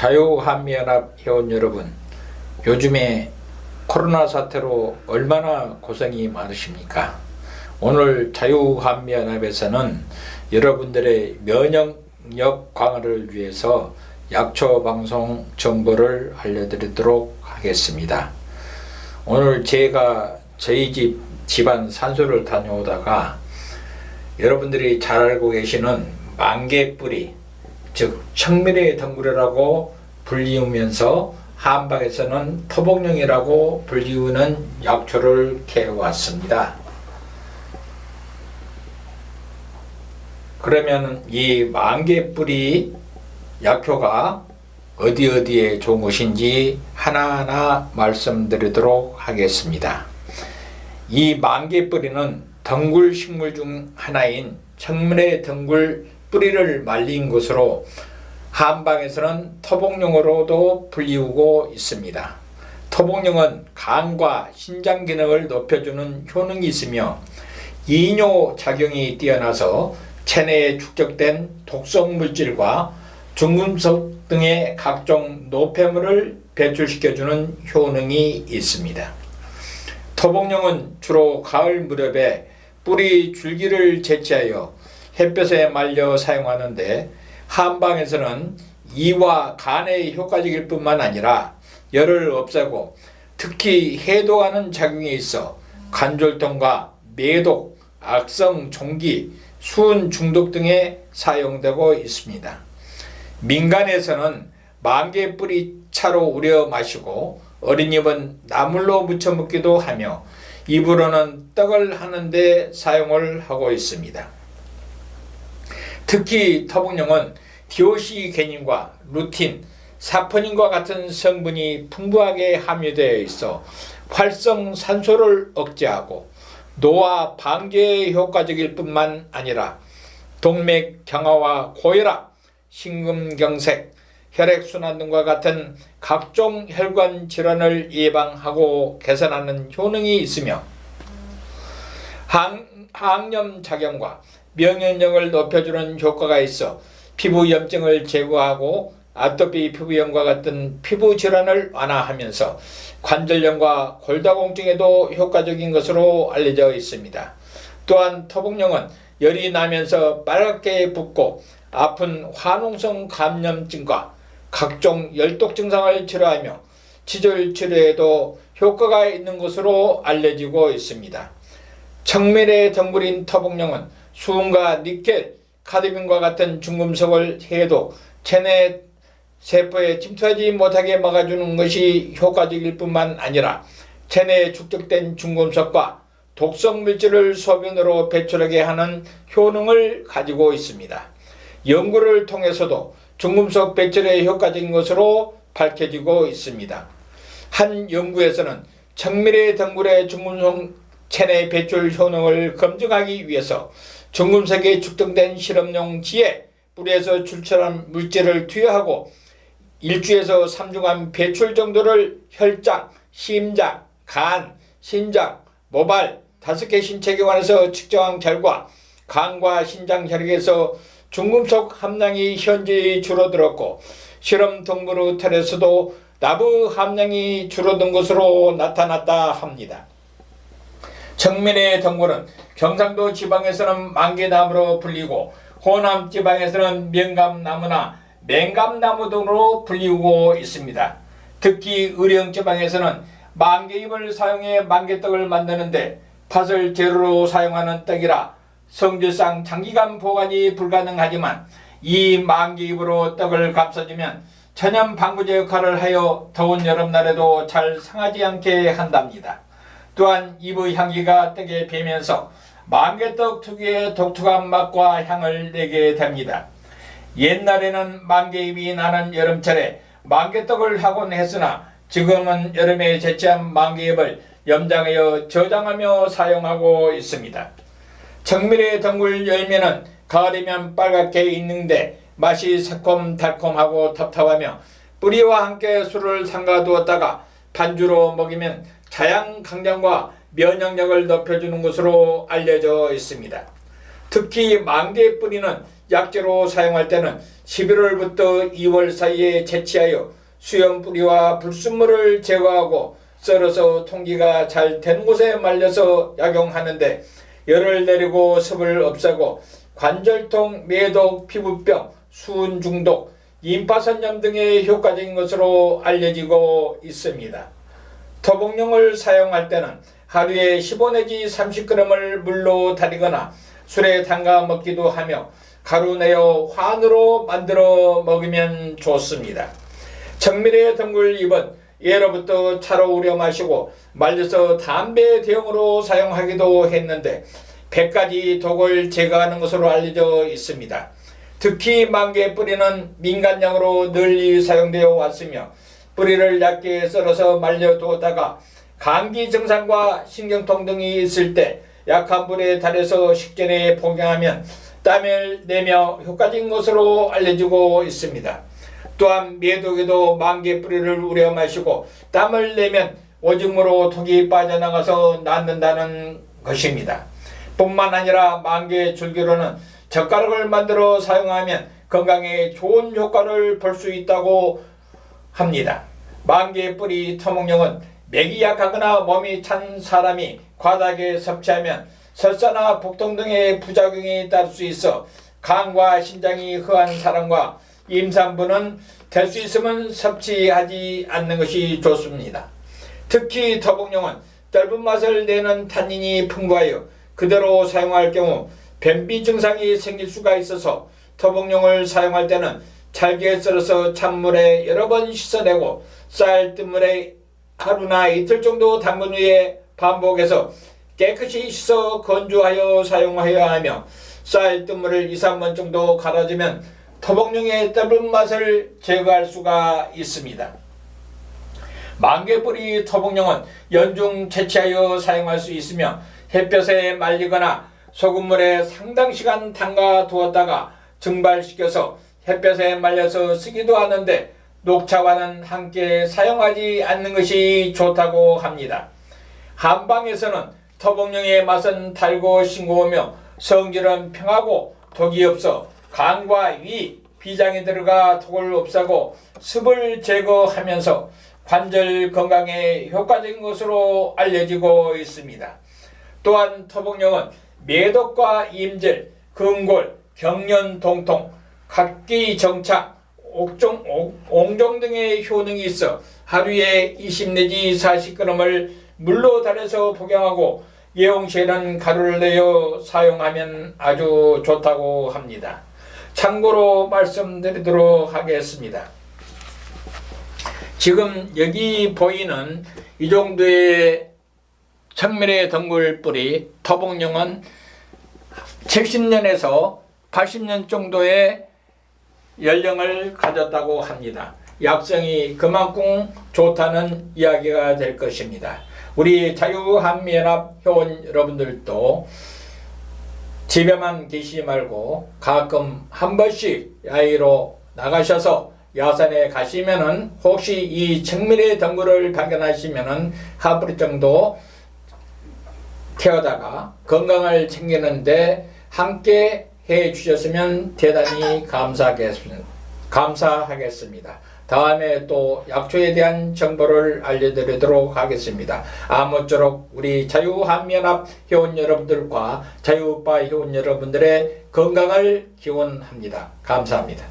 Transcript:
자유한미연합 회원 여러분, 요즘에 코로나 사태로 얼마나 고생이 많으십니까? 오늘 자유한미연합에서는 여러분들의 면역력 강화를 위해서 약초 방송 정보를 알려드리도록 하겠습니다. 오늘 제가 저희 집안 산소를 다녀오다가 여러분들이 잘 알고 계시는 만개뿌리, 즉 청미래 덩굴이라고 불리우면서 한방에서는 토복령이라고 불리우는 약초를 캐왔습니다. 그러면 이 만개뿌리 약효가 어디에 좋은 것인지 하나하나 말씀드리도록 하겠습니다. 이 만개뿌리는 덩굴 식물 중 하나인 청미래 덩굴 뿌리를 말린 것으로 한방에서는 토복령으로도 불리우고 있습니다. 토복령은 간과 신장 기능을 높여주는 효능이 있으며 이뇨 작용이 뛰어나서 체내에 축적된 독성 물질과 중금속 등의 각종 노폐물을 배출시켜주는 효능이 있습니다. 토복령은 주로 가을 무렵에 뿌리 줄기를 채취하여 햇볕에 말려 사용하는데 한방에서는 이와 간에 효과적일 뿐만 아니라 열을 없애고 특히 해독하는 작용이 있어 관절통과 매독, 악성 종기, 수은 중독 등에 사용되고 있습니다. 민간에서는 만개뿌리 차로 우려 마시고 어린입은 나물로 무쳐 먹기도 하며 입으로는 떡을 하는데 사용을 하고 있습니다. 특히 토복령은 디오시게닌과 루틴, 사포닌과 같은 성분이 풍부하게 함유되어 있어 활성산소를 억제하고 노화 방지에 효과적일 뿐만 아니라 동맥 경화와 고혈압, 심근경색, 혈액순환 등과 같은 각종 혈관 질환을 예방하고 개선하는 효능이 있으며 항염 작용과 면역력을 높여주는 효과가 있어 피부 염증을 제거하고 아토피 피부염과 같은 피부 질환을 완화하면서 관절염과 골다공증에도 효과적인 것으로 알려져 있습니다. 또한 토복령은 열이 나면서 빨갛게 붓고 아픈 화농성 감염증과 각종 열독 증상을 치료하며 치질 치료에도 효과가 있는 것으로 알려지고 있습니다. 청미래 덩굴인 토복령은 수은과 니켈, 카드뮴과 같은 중금속을 해독, 체내 세포에 침투하지 못하게 막아주는 것이 효과적일 뿐만 아니라 체내에 축적된 중금속과 독성 물질을 소변으로 배출하게 하는 효능을 가지고 있습니다. 연구를 통해서도 중금속 배출에 효과적인 것으로 밝혀지고 있습니다. 한 연구에서는 청미래 덩굴의 중금속 체내 배출 효능을 검증하기 위해서 중금속에 축적된 실험용 지에 뿌리에서 출처한 물질을 투여하고 1주에서 3주간 배출 정도를 혈장, 심장, 간, 신장, 모발 5개 신체기관에서 측정한 결과 간과 신장 혈액에서 중금속 함량이 현저히 줄어들었고 실험 동물 털에서도 나부 함량이 줄어든 것으로 나타났다 합니다. 청미래 덩굴은 경상도 지방에서는 만개나무로 불리고 호남 지방에서는 명감나무나 맹감나무 등으로 불리우고 있습니다. 특히 의령 지방에서는 만개잎을 사용해 만개떡을 만드는데 팥을 재료로 사용하는 떡이라 성질상 장기간 보관이 불가능하지만 이 만개잎으로 떡을 감싸주면 천연 방부제 역할을 하여 더운 여름날에도 잘 상하지 않게 한답니다. 또한 잎의 향기가 떡에 배면서 만개떡 특유의 독특한 맛과 향을 내게 됩니다. 옛날에는 만개잎이 나는 여름철에 만개떡을 하곤 했으나 지금은 여름에 채취한 만개잎을 염장하여 저장하며 사용하고 있습니다. 청미래 덩굴 열매는 가을이면 빨갛게 익는데 맛이 새콤달콤하고 텁텁하며 뿌리와 함께 술을 담가두었다가 반주로 먹이면 자양 강장과 면역력을 높여주는 것으로 알려져 있습니다. 특히 만개 뿌리는 약재로 사용할 때는 11월부터 2월 사이에 채취하여 수염 뿌리와 불순물을 제거하고 썰어서 통기가 잘 된 곳에 말려서 약용하는데 열을 내리고 습을 없애고 관절통, 매독, 피부병, 수은 중독, 임파선염 등에 효과적인 것으로 알려지고 있습니다. 토복용을 사용할 때는 하루에 15 내지 30g을 물로 달이거나 술에 담가 먹기도 하며 가루 내어 환으로 만들어 먹으면 좋습니다. 청미래 덩굴 잎은 예로부터 차로 우려 마시고 말려서 담배 대용으로 사용하기도 했는데 100가지 독을 제거하는 것으로 알려져 있습니다. 특히 만개 뿌리는 민간약으로 널리 사용되어 왔으며 뿌리를 얇게 썰어서 말려두었다가 감기 증상과 신경통 등이 있을 때 약한 불에 달여서 식전에 복용하면 땀을 내며 효과적인 것으로 알려지고 있습니다. 또한 매독에도 만개 뿌리를 우려 마시고 땀을 내면 오줌으로 독이 빠져나가서 낫는다는 것입니다. 뿐만 아니라 만개 줄기로는 젓가락을 만들어 사용하면 건강에 좋은 효과를 볼 수 있다고 합니다. 만개 뿌리 토목용은 맥이 약하거나 몸이 찬 사람이 과다하게 섭취하면 설사나 복통 등의 부작용이 따를 수 있어 간과 신장이 허한 사람과 임산부는 될 수 있으면 섭취하지 않는 것이 좋습니다. 특히 토복용은 떫은 맛을 내는 탄닌이 풍부하여 그대로 사용할 경우 변비 증상이 생길 수가 있어서 토복용을 사용할 때는 잘게 썰어서 찬물에 여러 번 씻어내고 쌀뜨물에 하루나 이틀 정도 담근 후에 반복해서 깨끗이 씻어 건조하여 사용하여야 하며 쌀뜨물을 2, 3번 정도 갈아주면 토복용의 떫은 맛을 제거할 수가 있습니다. 만개뿌리 토복용은 연중 채취하여 사용할 수 있으며 햇볕에 말리거나 소금물에 상당 시간 담가 두었다가 증발시켜서 햇볕에 말려서 쓰기도 하는데 녹차와는 함께 사용하지 않는 것이 좋다고 합니다. 한방에서는 토복용의 맛은 달고 싱거우며 성질은 평하고 독이 없어 간과 위, 비장에 들어가 독을 없애고 습을 제거하면서 관절 건강에 효과적인 것으로 알려지고 있습니다. 또한 토복용은 매독과 임질, 근골, 경련 동통, 각기 정착, 옹종 등의 효능이 있어 하루에 20 내지 40g을 물로 달여서 복용하고 예홍시에는 가루를 내어 사용하면 아주 좋다고 합니다. 참고로 말씀드리도록 하겠습니다. 지금 여기 보이는 이 정도의 청미래 덩굴 뿌리 토복용은 70년에서 80년 정도의 연령을 가졌다고 합니다. 약성이 그만큼 좋다는 이야기가 될 것입니다. 우리 자유한미연합 회원 여러분들도 집에만 계시지 말고 가끔 한 번씩 야외로 나가셔서 야산에 가시면은 혹시 이 청미래 덩굴을 발견하시면은 한 뿌리 정도 태워다가 건강을 챙기는데 함께 해 주셨으면 대단히 감사하겠습니다. 다음에 또 약초에 대한 정보를 알려드리도록 하겠습니다. 아무쪼록 우리 자유한미연합 회원 여러분들과 자유바 회원 여러분들의 건강을 기원합니다. 감사합니다.